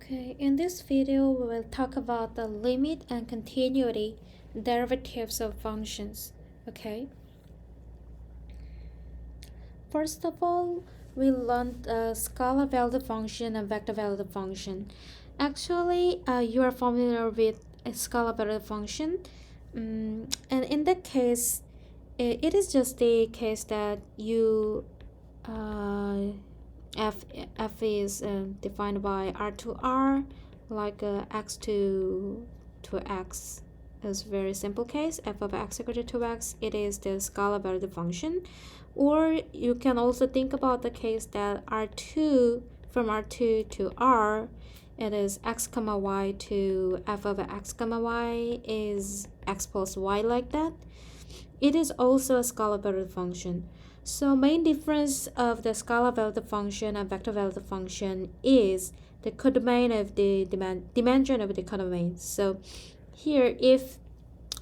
Okay, in this video we will talk about the limit and continuity derivatives of functions. Okay, first of all, we learned scalar valued function and vector valued function. Actually, you are familiar with a scalar valued function, and in that case, it is just the case that you uh, f is defined by r to r, like x to x is very simple case. F of x equal to 2x, it is the scalar valued function. Or you can also think about the case that r2 from r2 to r, it is x comma y to f of x comma y is x plus y, like that. It is also a scalar valued function. So main difference of the scalar valued function and vector valued function is the codomain of the dimension of the codomain. So here, if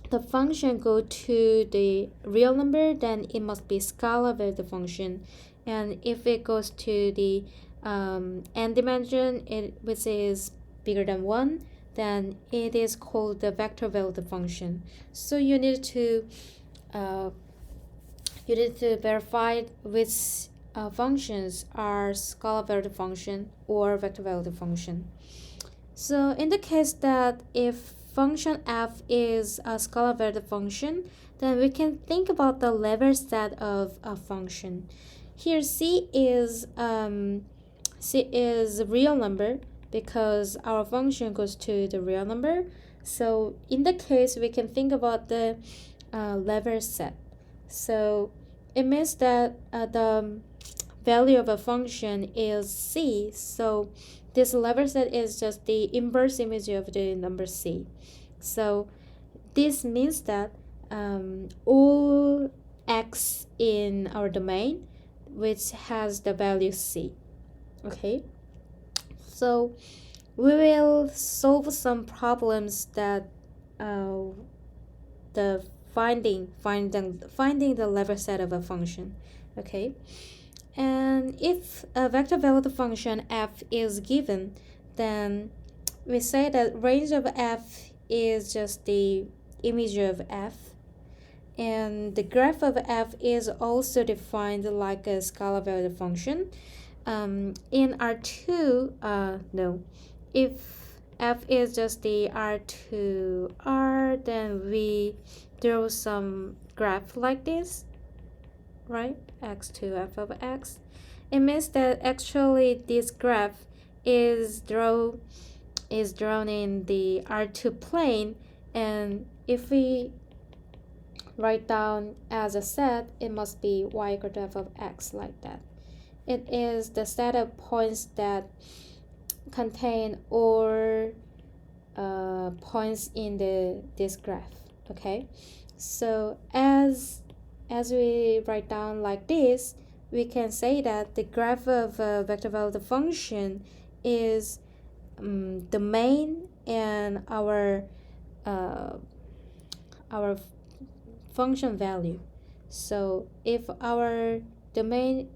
the function go to the real number, then it must be scalar valued function, and if it goes to the n dimension, which is bigger than 1, then it is called the vector valued function. So uh, you need to verify which functions are scalar valued function or vector valued function. So in the case that if function f is a scalar valued function, then we can think about the level set of a function. Here c is a real number because our function goes to the real number. So in the case, we can think about the level set. So it means that the value of a function is c. So this level set is just the inverse image of the number c. So this means that all x in our domain which has the value c. Okay, so we will solve some problems that the finding the level set of a function. Okay, and if a vector valued function f is given, then we say that range of f is just the image of f, and the graph of f is also defined like a scalar valued function. In R2, no, if f is just the R to R, then we draw some graph like this, right? X to f of x. It means that actually this graph is drawn in the R2 plane, and if we write down as a set, it must be y equal to f of x, like that. It is the set of points that contain all points in this graph. Okay, so as we write down like this, we can say that the graph of a vector valued function is the main and uh, our function value. So if our domain,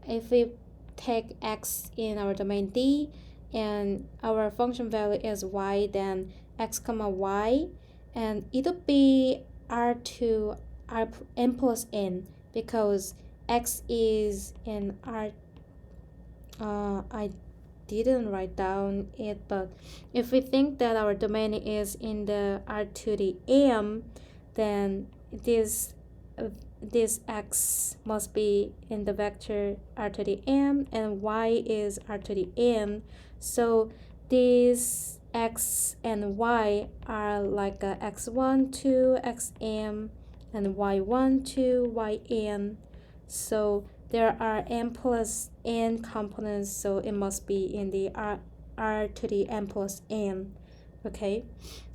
if we take x in our domain D and our function value is y, then x comma y, and it'll be r to r n plus n because x is in r. I didn't write down it, but if we think that our domain is in the r to the m, then this x must be in the vector r to the m, and y is r to the n. So these x and y are like a x1 to xm and y1 to yn. So there are m plus n components, so it must be in the r to the m plus n. Okay,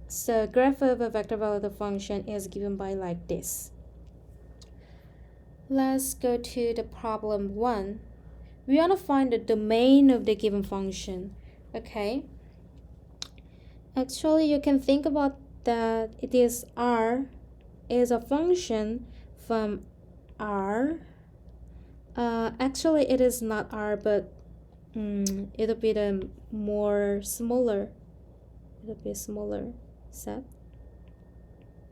so graph of a vector valued function is given by like this. Let's go to the problem 1. We want to find the domain of the given function. Okay, actually you can think about that it is r is a function from r. Actually it is not r, but it'll be the more smaller, it'll be a smaller set.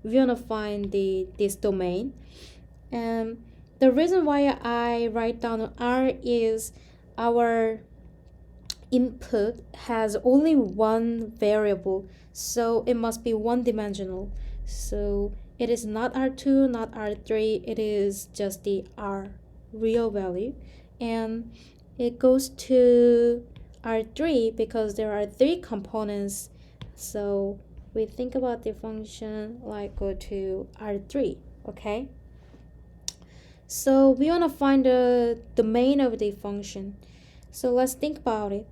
We want to find this domain, and the reason why I write down R is our input has only one variable, so it must be one dimensional. So it is not R2, not R3, it is just the R real value, and it goes to R3 because there are three components. So we think about the function like go to R3, okay? So we want to find the domain of the function. So let's think about it.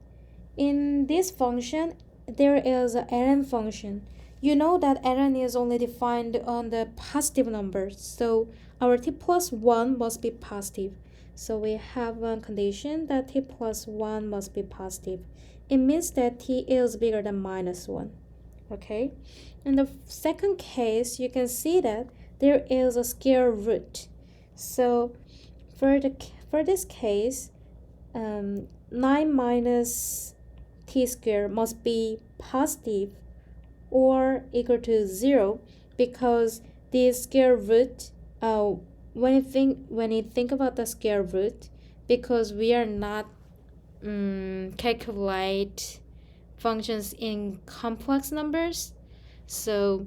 In this function, there is a ln function. You know that ln is only defined on the positive numbers, so our t plus 1 must be positive. So we have one condition that t plus 1 must be positive. It means that t is bigger than minus 1. Okay? In the second case, you can see that there is a square root. So for this case, 9 minus t squared must be positive or equal to 0, because the square root, when you think about the square root, because we are not calculate functions in complex numbers, so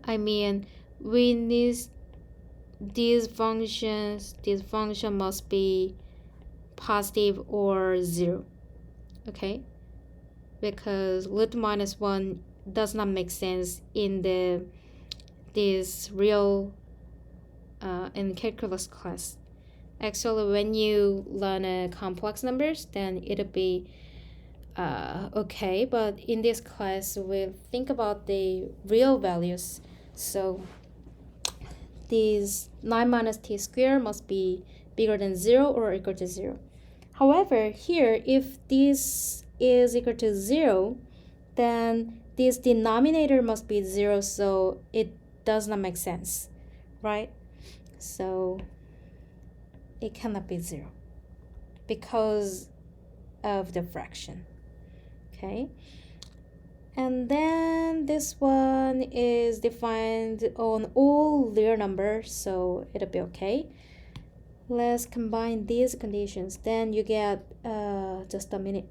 I mean we need these functions, this function must be positive or 0, okay, because root minus 1 does not make sense in this real in calculus class. Actually, when you learn complex numbers, then it'll be okay, but in this class we'll think about the real values. So these 9 minus t squared must be bigger than 0 or equal to 0. However, here, if this is equal to 0, then this denominator must be 0, so it does not make sense, right? So it cannot be 0 because of the fraction, okay? And then this one is defined on all real numbers, so it'll be okay. Let's combine these conditions. Then you get, just a minute,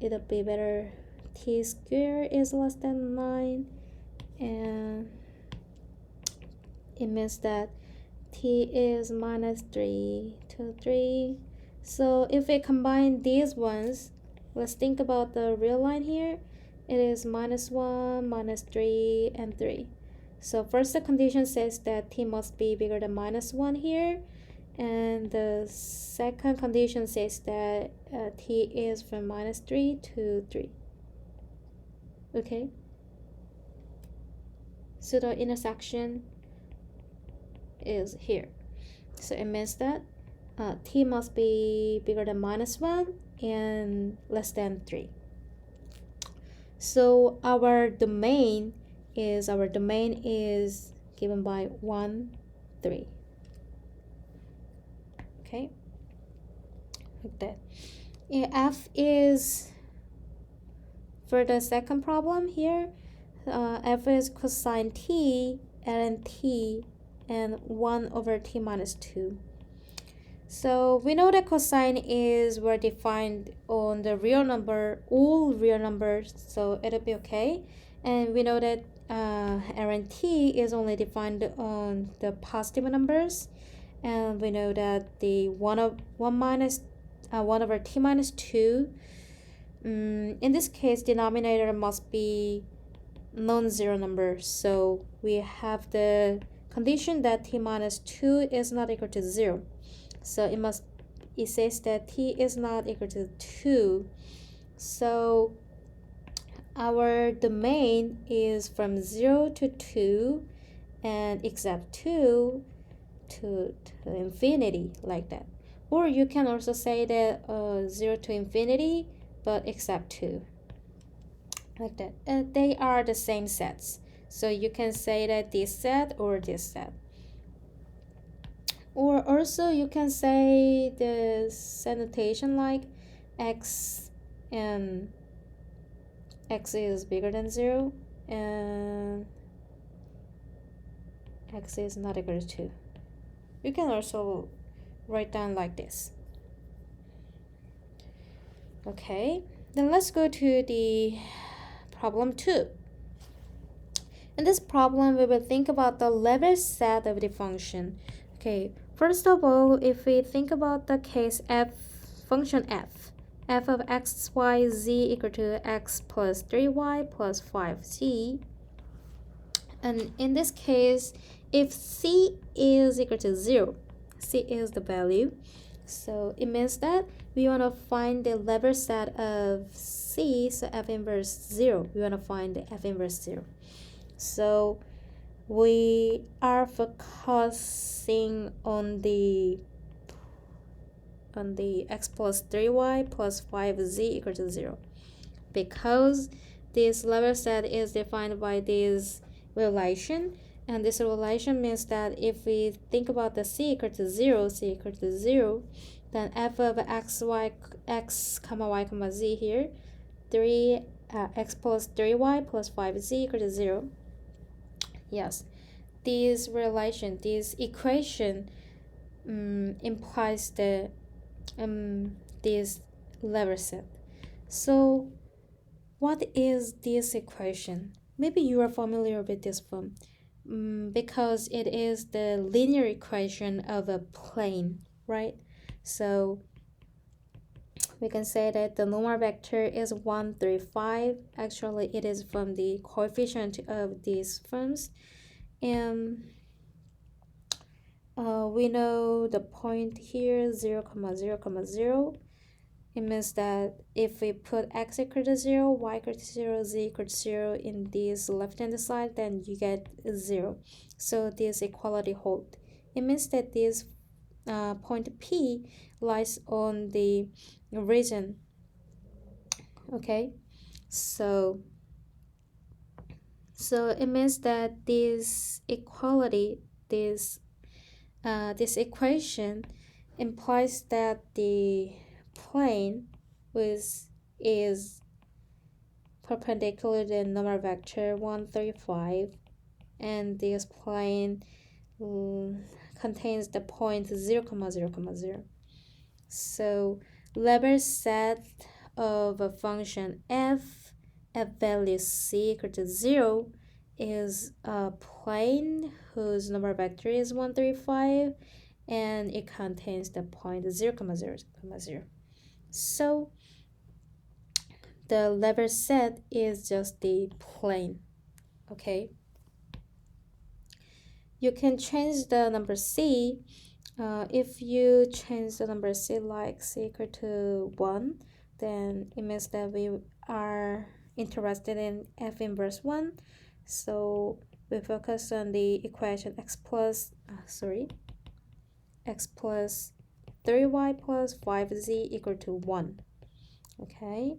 it'll be better. T squared is less than 9, and it means that t is minus 3 to 3. So if we combine these ones, let's think about the real line here. It is minus 1, minus 3, and 3. So first the condition says that t must be bigger than minus 1 here, and the second condition says that t is from minus 3 to 3. Okay, so the intersection is here. So it means that t must be bigger than minus 1 and less than 3. So our domain is given by 1, 3. Okay, like that. F is, for the second problem here, f is cosine t, ln t, and 1 over t minus 2. So we know that cosine is were defined on the real number, all real numbers, so it'll be okay. And we know that ln t is only defined on the positive numbers, and we know that the 1 over t minus 2, in this case denominator must be non-zero number, so we have the condition that t minus 2 is not equal to 0. So it says that t is not equal to 2. So our domain is from 0 to 2 and except 2 to infinity, like that. Or you can also say that 0 to infinity but except 2, like that. They are the same sets, so you can say that this set or this set. Or also you can say the notation like x and x is bigger than 0 and x is not equal to 2. You can also write down like this. Okay, then let's go to the problem 2. In this problem, we will think about the level set of the function. Okay, first of all, if we think about the case function f of x, y, z equal to x plus 3y plus 5z. And in this case, if c is equal to 0, c is the value, so it means that we want to find the level set of c, so f inverse 0. We want to find the f inverse 0. So we are focusing on the x plus 3y plus 5z equal to 0, because this level set is defined by this relation, and this relation means that if we think about the c equal to 0, then f of x comma y comma z here, x plus 3y plus 5z equal to 0. Yes, this relation, this equation implies the this level set. So what is this equation? Maybe you are familiar with this one because it is the linear equation of a plane, right? So we can say that the normal vector is 1, 3, 5. Actually, it is from the coefficient of these forms. And we know the point here 0, 0, 0. It means that if we put x equal to 0, y equal to 0, z equal to 0 in this left hand side, then you get 0. So this equality hold. It means that this point P lies on the region. Okay, so it means that this equality, this equation implies that the plane is perpendicular to the normal vector 1, 3, 5, and this plane contains the point 0, 0, 0. So level set of a function f at value c equal to 0 is a plane whose normal vector is 1, 3, 5, and it contains the point 0, 0, 0. So the level set is just the plane. Okay, you can change the number c. If you change the number c like c equal to 1, then it means that we are interested in f inverse 1. So we focus on the equation x plus 3y plus 5z equal to 1. Okay,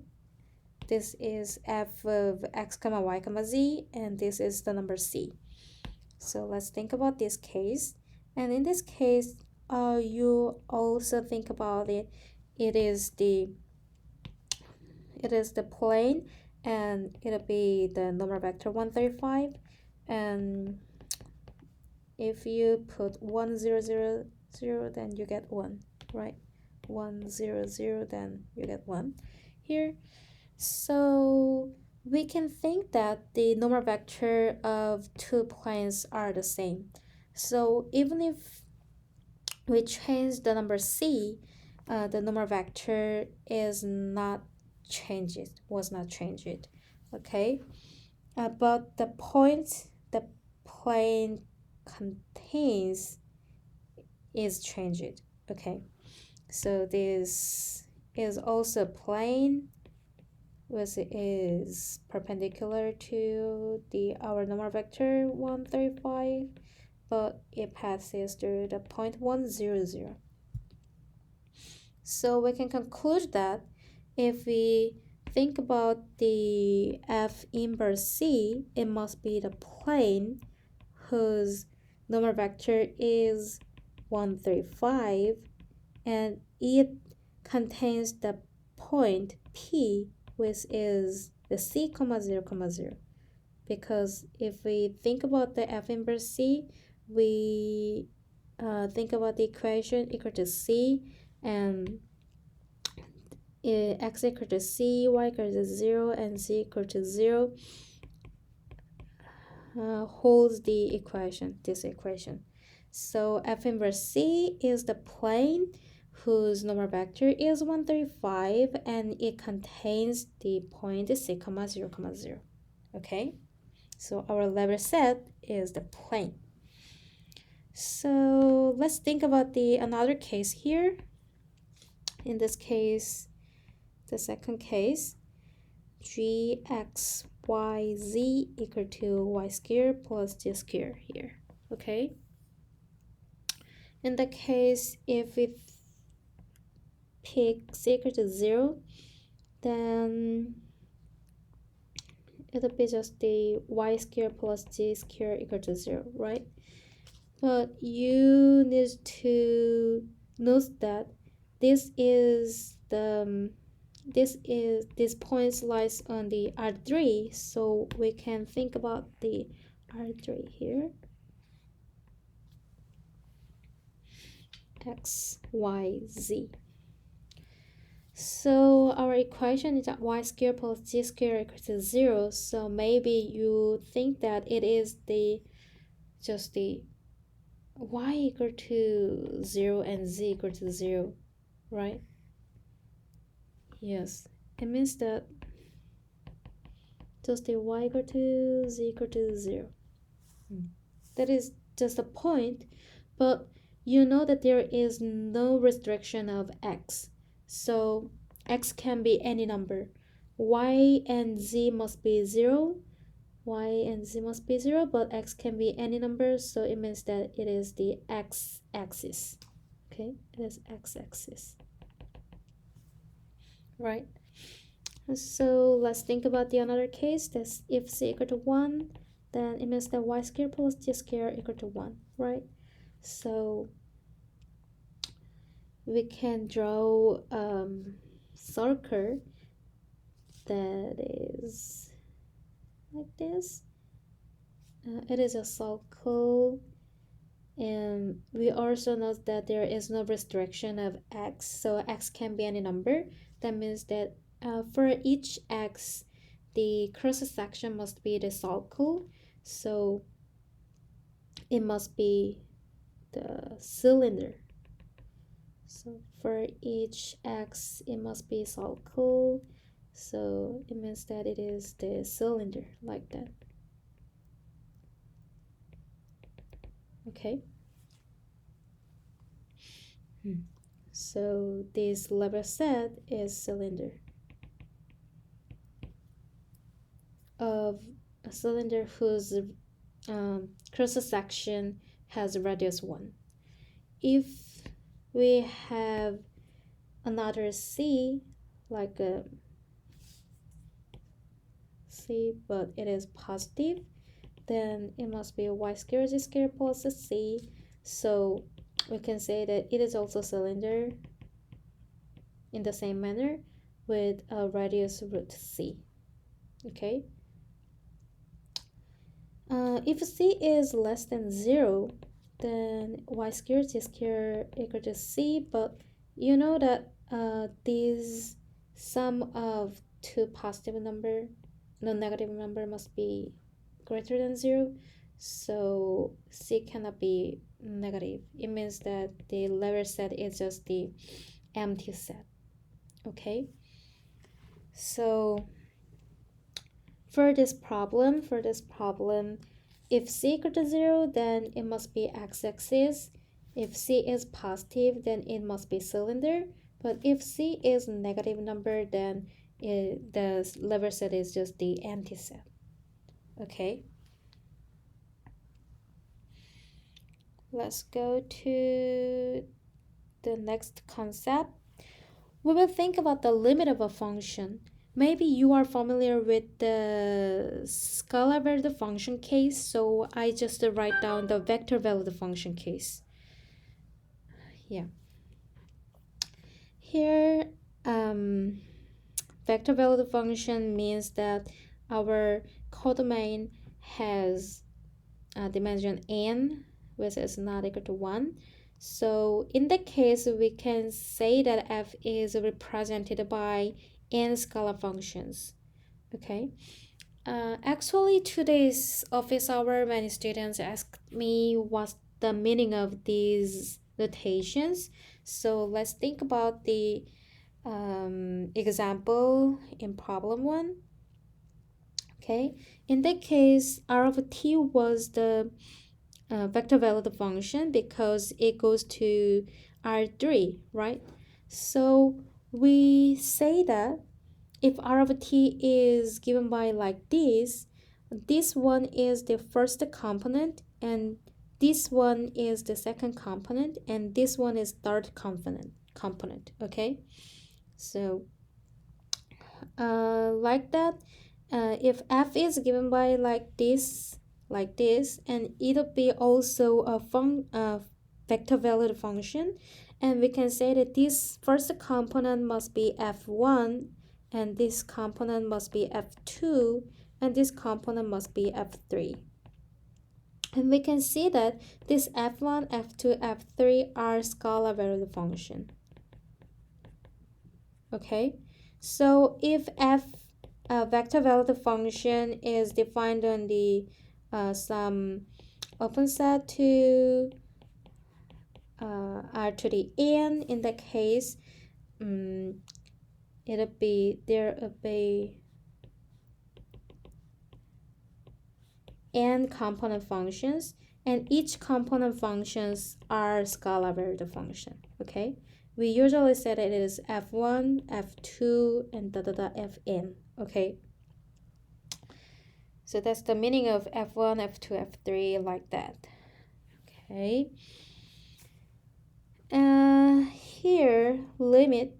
this is f of x comma y comma z, and this is the number c. So let's think about this case. And in this case, you also think about it. It is the plane, and it'll be the normal vector 135. And if you put 1, 0, 0, 0, then you get 1, right? 1, 0, 0, then you get 1 here. So we can think that the normal vector of two planes are the same. So even if we change the number c, the normal vector was not changed. Okay, but the point the plane contains is changed. Okay, so this is also plane which is perpendicular to our normal vector 135, but it passes through the point 1, 0, 0. So we can conclude that if we think about the f inverse c, it must be the plane whose normal vector is 135, and it contains the point P, which is the C, 0, 0. Because if we think about the F inverse C, we think about the equation equal to C, and x equal to C, y equal to 0, and z equal to 0 holds the equation, this equation. So F inverse C is the plane whose normal vector is 135, and it contains the point C, 0, 0. Okay, so our level set is the plane. So let's think about another case here. In this case, the second case, gx yz equal to y squared plus z squared here. Okay, in that case, if we pick z equal to 0, then it'll be just the y squared plus z squared equal to 0, right? But you need to note that this point lies on the R3, so we can think about the R3 here. X, Y, Z. So our equation is that y squared plus z squared equals to 0. So maybe you think that it is just the y equal to 0 and z equal to 0, right? Yes, it means that just the y equal to z equal to 0. That is just a point, but you know that there is no restriction of x. So x can be any number. Y and z must be 0. Y and z must be 0, but x can be any number, so it means that it is the x-axis. Okay, it is x-axis. Right? So let's think about the another case. That's if z equal to 1, then it means that y squared plus z squared equal to 1, right? So we can draw circle that is like this. It is a circle, and we also note that there is no restriction of x, so x can be any number. That means that for each x, the cross section must be the circle, so it must be the cylinder. So for each x, it must be circle, so it means that it is the cylinder, like that. Okay. So this level set is cylinder of a cylinder whose cross section has radius 1. If we have another C, like a C, but it is positive, then it must be y squared z squared plus a C. So we can say that it is also cylinder in the same manner with a radius root C. Okay. If C is less than 0, then y squared z squared equal to C, but you know that these sum of two positive number, no negative number, must be greater than 0, so C cannot be negative. It means that the level set is just the empty set. Okay, so for this problem, if C equal to 0, then it must be x-axis. If C is positive, then it must be cylinder. But if C is negative number, then the level set is just the empty set. Okay. Let's go to the next concept. We will think about the limit of a function. Maybe you are familiar with the scalar valued function case, so I just write down the vector valued function case. Yeah. Here, vector value function means that our codomain has dimension n, which is not equal to 1. So in that case, we can say that f is represented by n scalar functions. Okay. Actually, today's office hour, many students asked me what's the meaning of these notations. So let's think about the example in problem 1. Okay, in that case, r of t was the vector value function because it goes to R3, right? So we say that if r of t is given by like this one is the first component, and this one is the second component, and this one is third component. Okay, so like that, if f is given by like this, and it'll be also a vector valued function, and we can say that this first component must be f1, and this component must be f2, and this component must be f3. And we can see that this f1, f2, f3 are scalar valued function. Okay, so if f vector valued function is defined on the some open set to r to the n, in that case there will be n component functions, and each component functions are scalar valued function. Okay, we usually say that it is f1, f2, and fn. Okay, so that's the meaning of f1, f2, f3, like that. Okay, here limit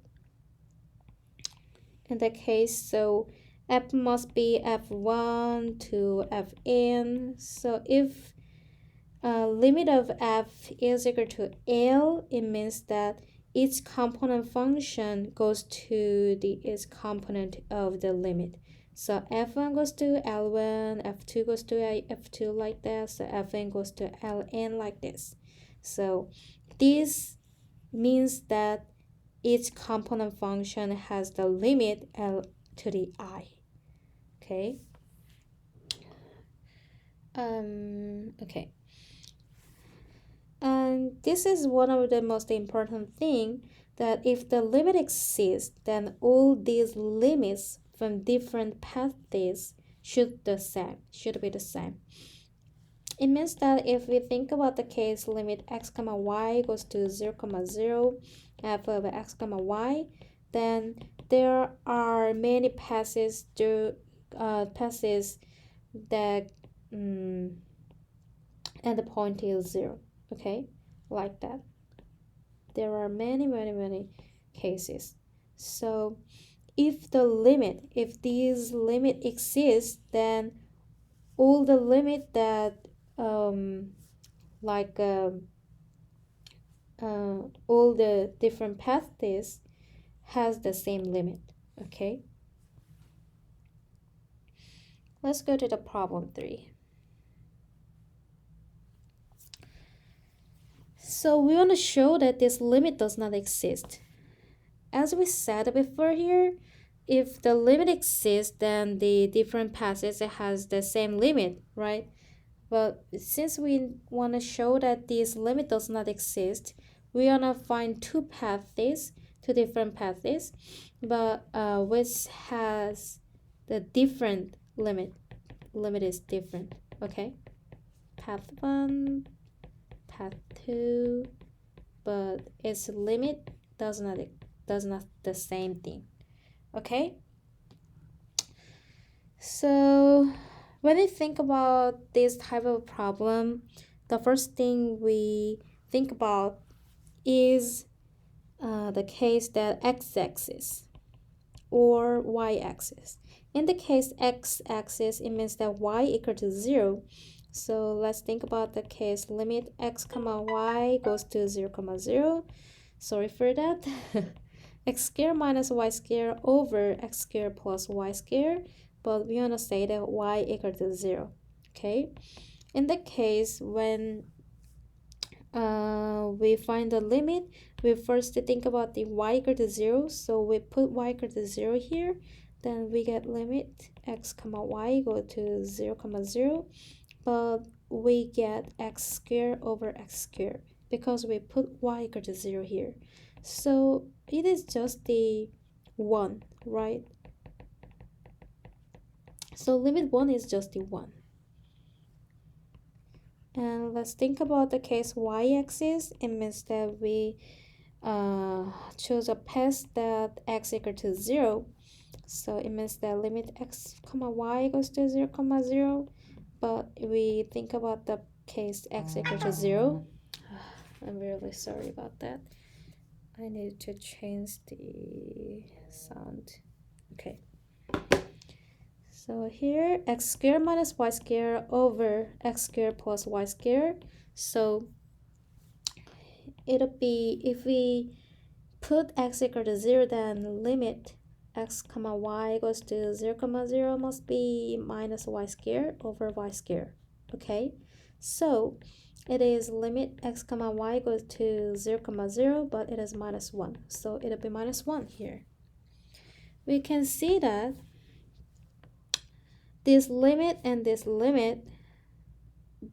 in that case, so f must be f1 to fn. So if limit of f is equal to L, it means that each component function goes to the each component of the limit. So f1 goes to L1, f2 goes to f2, like that. So fn goes to Ln, like this. So this means that each component function has the limit L to the I. Okay. Okay. And this is one of the most important thing, that if the limit exists, then all these limits from different paths should be the same. It means that if we think about the case limit x comma y goes to 0 comma 0 f of x comma y, then there are many passes that and the point is 0. Okay, like that. There are many cases. So if these limit exists, then all the limit that all the different paths has the same limit. Okay, let's go to the problem 3. So we want to show that this limit does not exist. As we said before here, if the limit exists, then the different passes has the same limit, right? But since we want to show that this limit does not exist, we want to find two different paths, but which has the different limit. Limit is different, okay? Path 1, path 2, but its limit does not the same thing. Okay, so when we think about this type of problem, the first thing we think about is the case that x-axis or y-axis. In the case x-axis, it means that y equal to 0. So let's think about the case limit x comma y goes to 0 comma 0. Sorry for that. x squared minus y squared over x squared plus y squared, but we want to say that y equal to 0. Okay, in the case when we find the limit, we first think about the y equal to 0, so we put y equal to 0 here, then we get limit x comma y go to 0 comma 0, but we get x squared over x squared because we put y equal to 0 here, so it is just the 1, right? So limit 1 is just the 1. And let's think about the case y-axis. It means that we choose a path that x equal to 0. So it means that limit x comma y goes to 0 comma 0. But we think about the case x equal to 0. I'm really sorry about that. I need to change the sound. Okay. So here x squared minus y squared over x squared plus y squared. So it'll be, if we put x equal to 0, then limit x comma y goes to 0 comma 0 must be minus y squared over y squared. Okay, so it is limit x comma y goes to 0 comma 0, but it is minus 1, so it'll be minus 1 here. We can see that this limit and this limit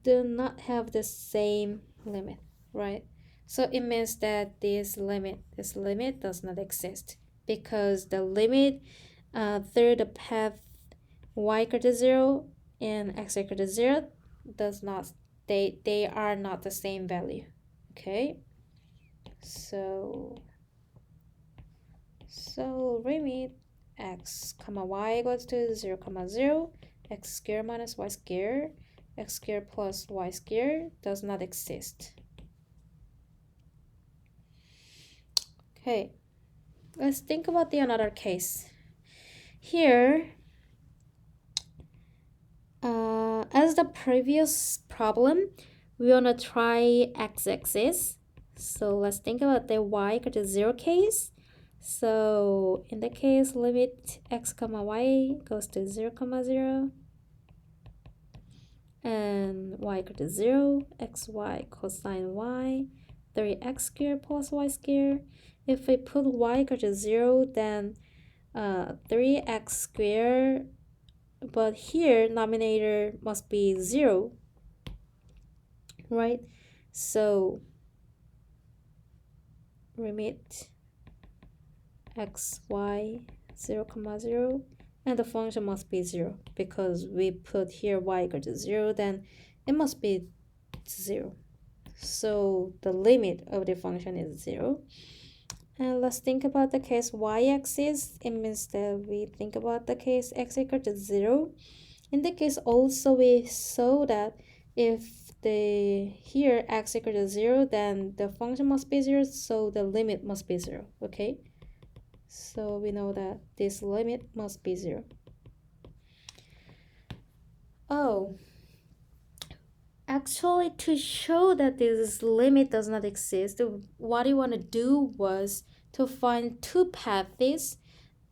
do not have the same limit, right? So it means that this limit does not exist, because the limit through the path y equal to 0 and x equal to 0 does not, they are not the same value. Okay, so limit x comma y equals to 0 comma 0, x squared minus y squared, x squared plus y squared does not exist. Okay, let's think about the another case. Here, as the previous problem, we want to try x-axis. So let's think about the y equal to 0 case. So in the case, limit x comma y goes to 0 comma 0, and y equal to 0, xy cosine y, 3x squared plus y squared. If we put y equal to 0, then 3x squared, but here denominator must be 0, right? So limit x y 0 comma 0, and the function must be 0, because we put here y equal to 0, then it must be 0. So the limit of the function is 0. And let's think about the case y-axis. It means that we think about the case x equal to 0. In the case also, we saw that if the here x equal to 0, then the function must be 0, so the limit must be 0. Okay, so we know that this limit must be 0. Oh, actually, to show that this limit does not exist, what you want to do was to find two paths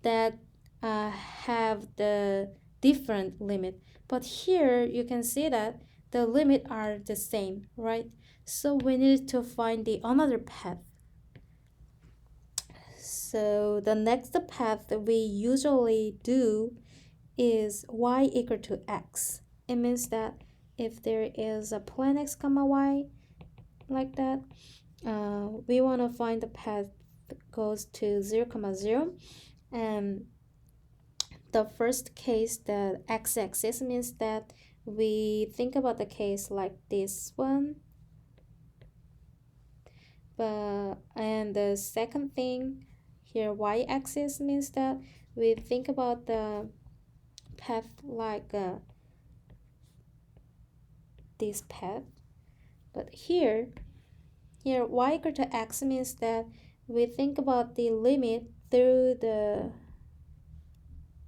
that have the different limit. But here you can see that the limit are the same, right? So we need to find the another path. So the next path that we usually do is y equal to x. It means that if there is a plan x comma y like that, we want to find the path that goes to 0 comma 0, and the first case, the x-axis, means that we think about the case like this one, and the second thing here, y-axis, means that we think about the path like this path. But here y equal to x means that we think about the limit through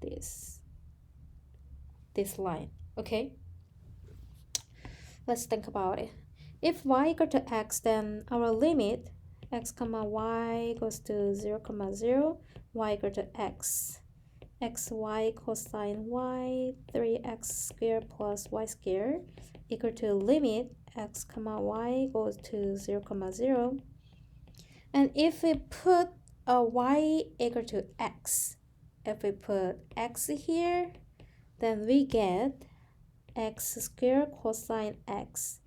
this line. Okay, let's think about it. If y equal to x, then our limit x comma y goes to 0 comma 0, y equal to x. xy cosine y 3x squared plus y squared equal to limit x comma y goes to 0 comma 0. And if we put a y equal to x, if we put x here, then we get x squared cosine x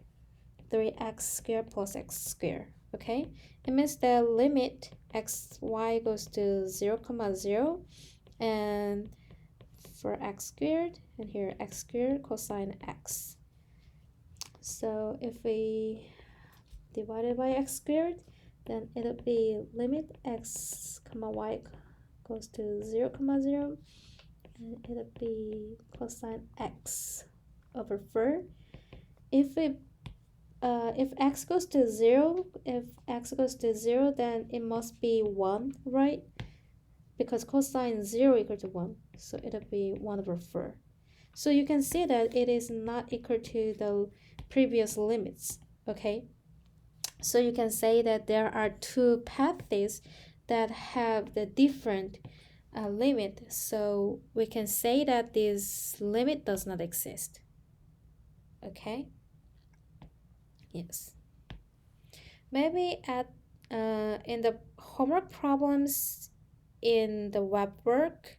3x squared plus x squared. Okay, it means the limit xy goes to 0 comma 0, and for x squared, and here x squared cosine x. So if we divide it by x squared, then it'll be limit x comma y goes to 0 comma 0, and it'll be cosine x over 4. If x goes to 0, then it must be 1, right? Because cosine 0 equal to 1, so it'll be 1 over 4. So you can see that it is not equal to the previous limits, okay? So you can say that there are two paths that have the different limit. So we can say that this limit does not exist, okay? Yes. Maybe at in the homework problems in the web work,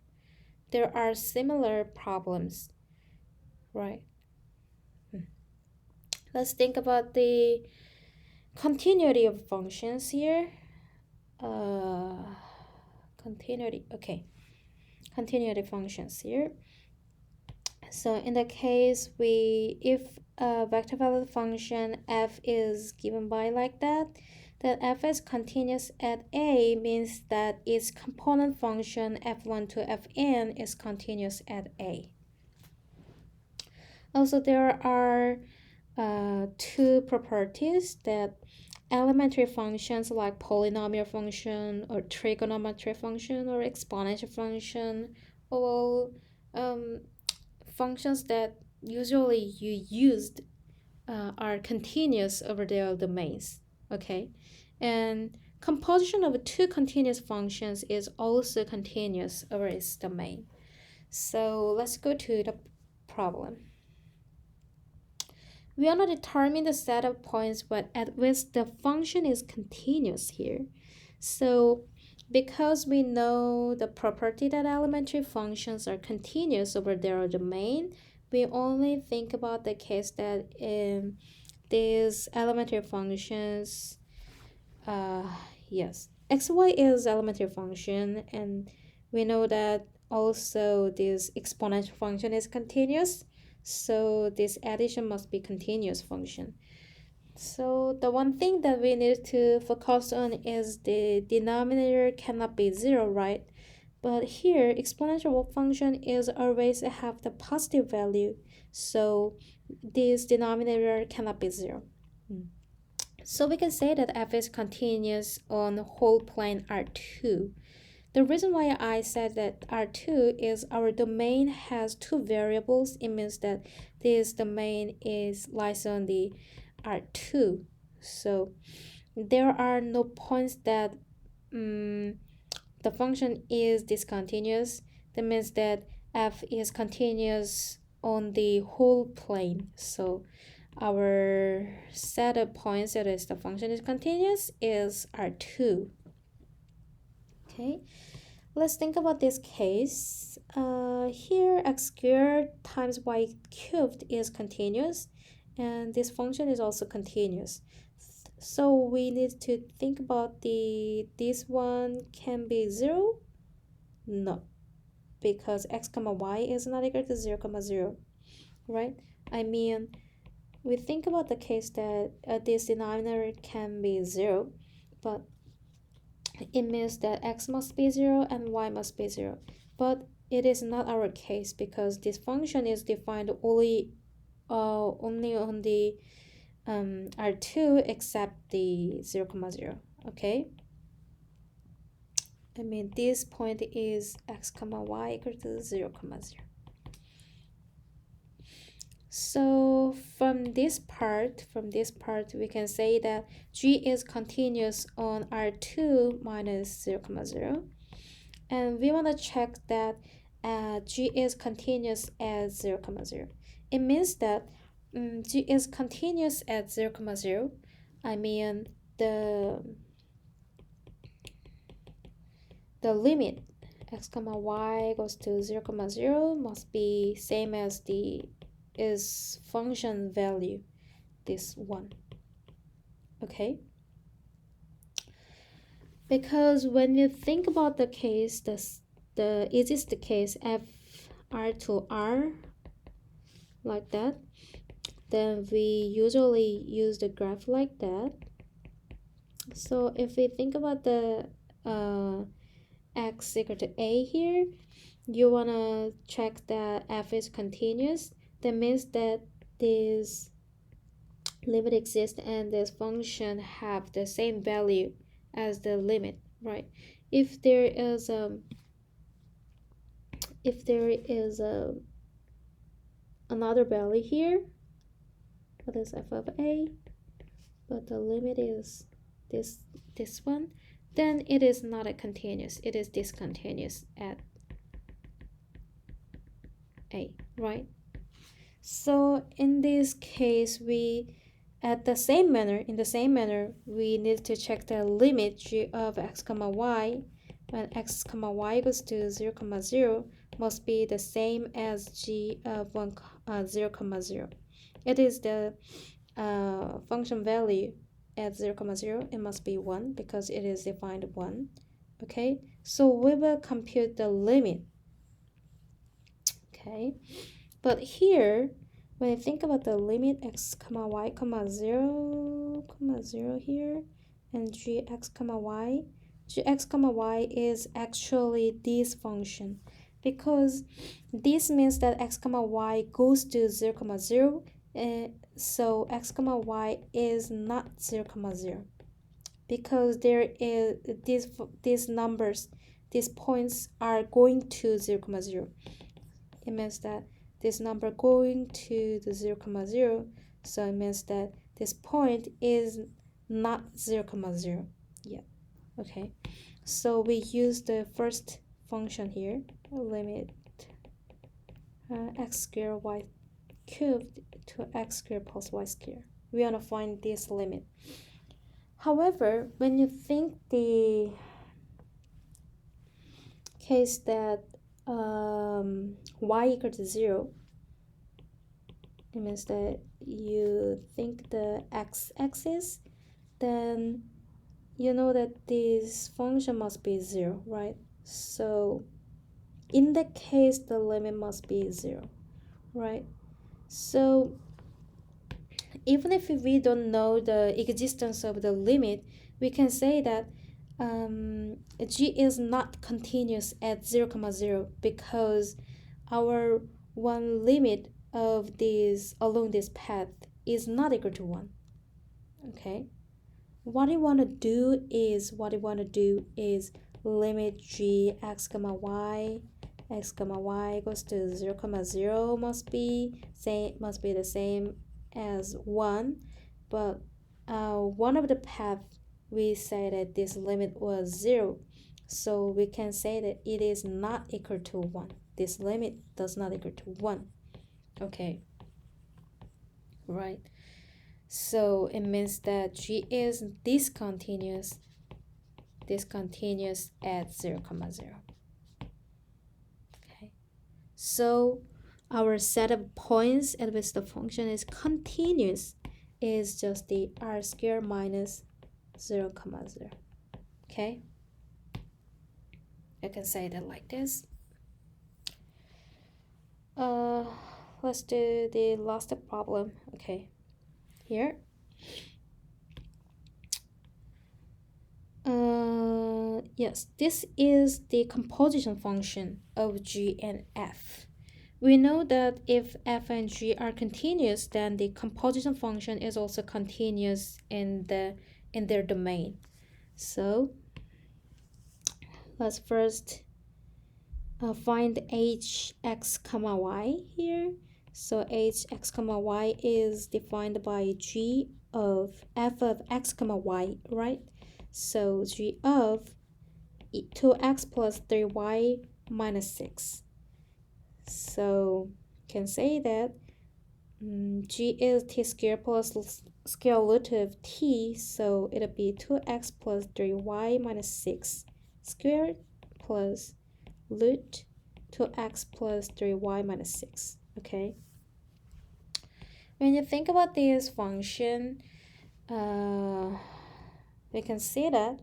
there are similar problems, right? Let's think about the continuity of functions here. Continuity functions here. So in the case if a vector valued function f is given by like that, then f is continuous at a means that its component function f1 to fn is continuous at a. Also, there are two properties that elementary functions like polynomial function or trigonometry function or exponential function, or functions that usually you used are continuous over their domains, okay? And composition of two continuous functions is also continuous over its domain. So let's go to the problem. We want to determine the set of points at which the function is continuous here. So because we know the property that elementary functions are continuous over their domain, we only think about the case that these elementary functions, yes, xy is elementary function, and we know that also this exponential function is continuous. So this addition must be continuous function. So the one thing that we need to focus on is the denominator cannot be 0, right? But here exponential function is always have the positive value, so this denominator cannot be 0. So we can say that f is continuous on the whole plane R2. The reason why I said that R2 is our domain has two variables. It means that this domain lies on the R2. So there are no points that the function is discontinuous. That means that f is continuous on the whole plane. So our set of points that is the function is continuous is R2. Okay, let's think about this case. Here x squared times y cubed is continuous, and this function is also continuous. So we need to think about this one can be 0. No, because x comma y is not equal to 0 comma 0, right? I mean, we think about the case that this denominator can be 0, but it means that x must be 0 and y must be 0. But it is not our case because this function is defined only on the R2 except the 0 comma 0. Okay, I mean this point is x comma y equal to 0 comma 0. So from this part, we can say that g is continuous on R2 minus 0, 0. And we want to check that g is continuous at 0, 0. It means that g is continuous at 0, 0. I mean the limit x comma y goes to 0, 0 must be same as the is function value, this one. Okay, because when you think about the case, the easiest case f r to r like that, then we usually use the graph like that. So if we think about the x equal to a here, you want to check that f is continuous. That means that this limit exists and this function have the same value as the limit, right? If there is another value here, what is f of a, but the limit is this one, then it is not a continuous, it is discontinuous at a, right? So in this case, in the same manner, we need to check the limit g of x comma y when x comma y goes to 0, 0 must be the same as g of 0, 0. It is the function value at 0, 0. It must be 1 because it is defined 1. Okay, so we will compute the limit. Okay, but here when I think about the limit x comma y comma 0, 0 here and gx comma y is actually this function, because this means that x comma y goes to 0, 0, so x comma y is not 0, 0, because there is these numbers, these points are going to 0, 0. It means that this number going to the 0, 0, so it means that this point is not 0, 0 yet. Okay, so we use the first function here, limit x squared y cubed to x squared plus y squared. We want to find this limit. However, when you think the case that y equal to 0, it means that you think the x-axis, then you know that this function must be 0, right? So in that case, the limit must be 0, right? So even if we don't know the existence of the limit, we can say that g is not continuous at 0, 0 because our one limit of this along this path is not equal to 1. Okay, what I want to do is limit g x comma y goes to 0, 0 must be the same as 1, but one of the path we say that this limit was 0, so we can say that it is not equal to 1. This limit does not equal to 1. Okay, right? So it means that g is discontinuous at 0, 0. Okay, so our set of points at which the function is continuous is just the r squared minus 0, 0. Okay, I can say that like this. Let's do the last problem. Okay, here. Yes, this is the composition function of g and f. We know that if f and g are continuous, then the composition function is also continuous in their domain. So let's first find h x comma y here. So hx comma y is defined by g of f of x comma y, right? So g of 2x plus 3y minus 6. So can say that g is t squared plus square root of t, so it'll be 2x plus 3y minus 6 squared plus root 2x plus 3y minus 6. Okay, when you think about this function, we can see that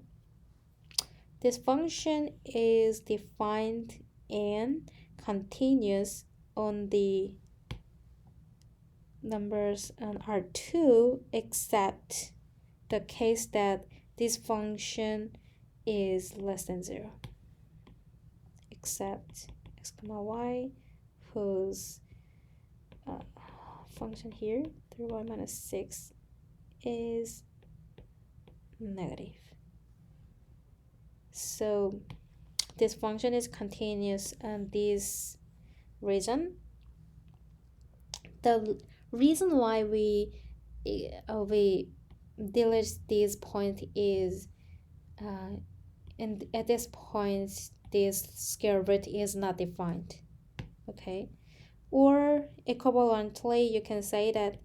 this function is defined and continuous on the numbers on R2, except the case that this function is less than 0, except x comma y whose function here 3y minus 6 is negative. So this function is continuous, and this reason, the reason why we delete this point is and at this point this square root is not defined. Okay, or equivalently you can say that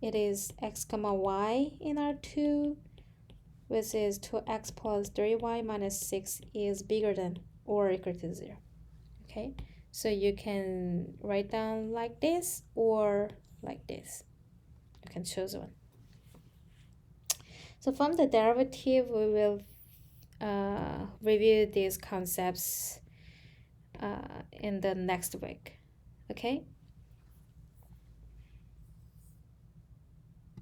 it is x comma y in R2, which is 2x plus 3y minus 6 is bigger than or equal to 0. Okay, so you can write down like this or like this. You can choose one. So from the derivative, we will review these concepts in the next week. Okay.